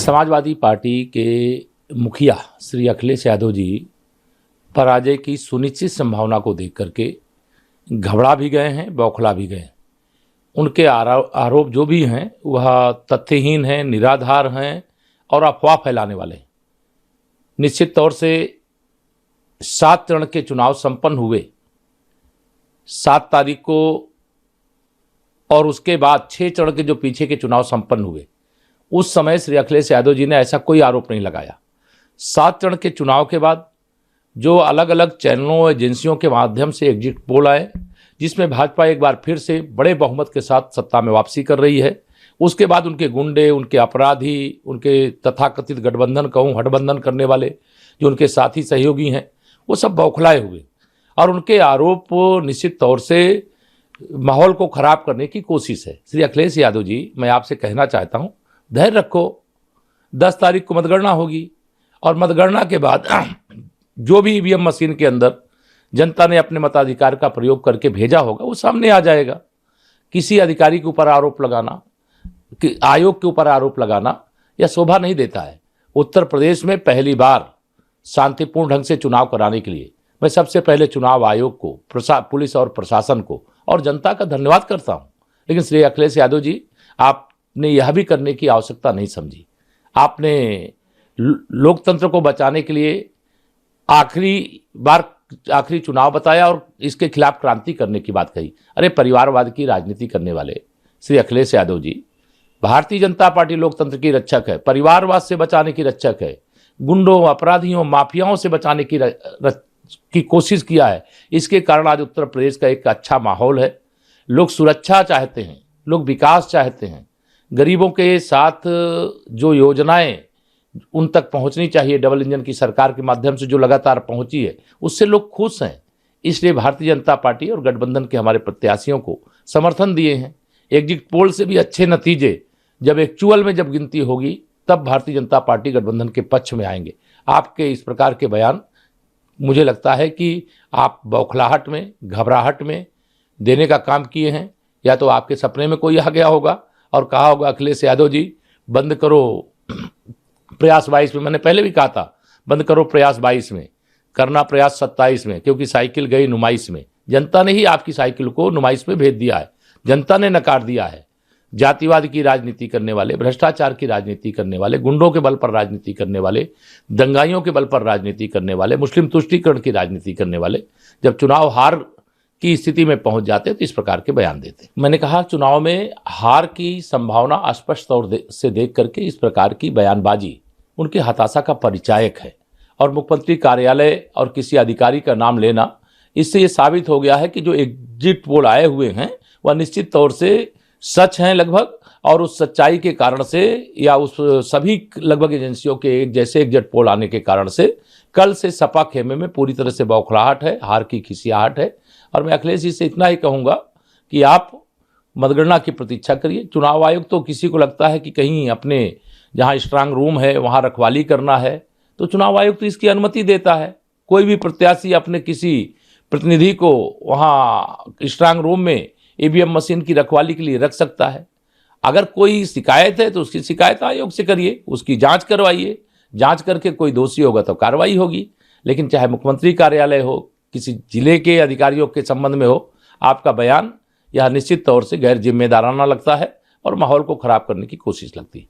Samajwadi party के मुखिया श्री अखिलेश यादव जी पराजय की सुनिश्चित संभावना को देख करके घबरा भी गए हैं, बौखला भी गए हैं। उनके आरोप जो भी हैं वह तथ्यहीन हैं, निराधार हैं और अफवाह फैलाने वाले हैं। निश्चित तौर से 7 चरण के चुनाव संपन्न हुए 7 तारीख को, और उसके बाद 6 चरण के जो पीछे के चुनाव संपन्न हुए उस समय श्री अखिलेश यादव जी ने ऐसा कोई आरोप नहीं लगाया। 7 चरण के चुनाव के बाद जो अलग अलग चैनलों एजेंसियों के माध्यम से एग्जिट पोल आए, जिसमें भाजपा एक बार फिर से बड़े बहुमत के साथ सत्ता में वापसी कर रही है, उसके बाद उनके गुंडे, उनके अपराधी, उनके तथाकथित गठबंधन कहूँ हठबंधन करने वाले जो उनके साथी सहयोगी हैं, वो सब बौखलाए हुए और उनके आरोप निश्चित तौर से माहौल को खराब करने की कोशिश है। श्री अखिलेश यादव जी, मैं आपसे कहना चाहता हूँ, धैर्य रखो। 10 तारीख को मतगणना होगी और मतगणना के बाद जो भी ईवीएम मशीन के अंदर जनता ने अपने मताधिकार का प्रयोग करके भेजा होगा वो सामने आ जाएगा। किसी अधिकारी के ऊपर आरोप लगाना, आयोग के ऊपर आरोप लगाना यह शोभा नहीं देता है। उत्तर प्रदेश में पहली बार शांतिपूर्ण ढंग से चुनाव कराने के लिए मैं सबसे पहले चुनाव आयोग को, पुलिस और प्रशासन को और जनता का धन्यवाद करता हूं। लेकिन श्री अखिलेश यादव जी, आपने यह भी करने की आवश्यकता नहीं समझी। आपने लोकतंत्र को बचाने के लिए आखिरी चुनाव बताया और इसके खिलाफ क्रांति करने की बात कही। अरे, परिवारवाद की राजनीति करने वाले श्री अखिलेश यादव जी, भारतीय जनता पार्टी लोकतंत्र की रक्षक है, परिवारवाद से बचाने की रक्षक है, गुंडों, अपराधियों, माफियाओं से बचाने की कोशिश किया है। इसके कारण आज उत्तर प्रदेश का एक अच्छा माहौल है। लोग सुरक्षा चाहते हैं, लोग विकास चाहते हैं, गरीबों के साथ जो योजनाएं उन तक पहुंचनी चाहिए, डबल इंजन की सरकार के माध्यम से जो लगातार पहुंची है, उससे लोग खुश हैं। इसलिए भारतीय जनता पार्टी और गठबंधन के हमारे प्रत्याशियों को समर्थन दिए हैं। एग्जिट पोल से भी अच्छे नतीजे जब एक्चुअल में जब गिनती होगी तब भारतीय जनता पार्टी गठबंधन के पक्ष में आएंगे। आपके इस प्रकार के बयान, मुझे लगता है कि आप बौखलाहट में, घबराहट में देने का काम किए हैं, या तो आपके सपने में कोई आ गया होगा और कहा होगा अखिलेश यादव जी बंद करो प्रयास 22 में। मैंने पहले भी कहा था बंद करो प्रयास 22 में, करना प्रयास 27 में, क्योंकि साइकिल गई नुमाइश में। जनता ने ही आपकी साइकिल को नुमाइश में भेज दिया है, जनता ने नकार दिया है। जातिवाद की राजनीति करने वाले, भ्रष्टाचार की राजनीति करने वाले, गुंडों के बल पर राजनीति करने वाले, दंगाइयों के बल पर राजनीति करने वाले, मुस्लिम तुष्टीकरण की राजनीति करने वाले जब चुनाव हार की स्थिति में पहुंच जाते तो इस प्रकार के बयान देते। मैंने कहा, चुनाव में हार की संभावना स्पष्ट तौर से देख करके इस प्रकार की बयानबाजी उनकी हताशा का परिचायक है। और मुख्यमंत्री कार्यालय और किसी अधिकारी का नाम लेना, इससे ये साबित हो गया है कि जो एग्जिट पोल आए हुए हैं वह निश्चित तौर से सच हैं लगभग, और उस सच्चाई के कारण से या उस सभी लगभग एजेंसियों के एक जैसे एग्जिट पोल आने के कारण से कल से सपा खेमे में पूरी तरह से बौखलाहट है, हार की खिसियाहट है। और मैं अखिलेश जी से इतना ही कहूँगा कि आप मतगणना की प्रतीक्षा करिए। चुनाव आयोग तो किसी को लगता है कि कहीं अपने जहाँ स्ट्रांग रूम है वहाँ रखवाली करना है, तो चुनाव आयोग तो इसकी अनुमति देता है। कोई भी प्रत्याशी अपने किसी प्रतिनिधि को वहाँ स्ट्रांग रूम में ईवीएम मशीन की रखवाली के लिए रख सकता है। अगर कोई शिकायत है तो उसकी शिकायत आयोग से करिए, उसकी जांच करवाइए, जांच करके कोई दोषी होगा तो कार्रवाई होगी। लेकिन चाहे मुख्यमंत्री कार्यालय हो, किसी जिले के अधिकारियों के संबंध में हो, आपका बयान यह निश्चित तौर से गैर जिम्मेदाराना लगता है और माहौल को खराब करने की कोशिश लगती है।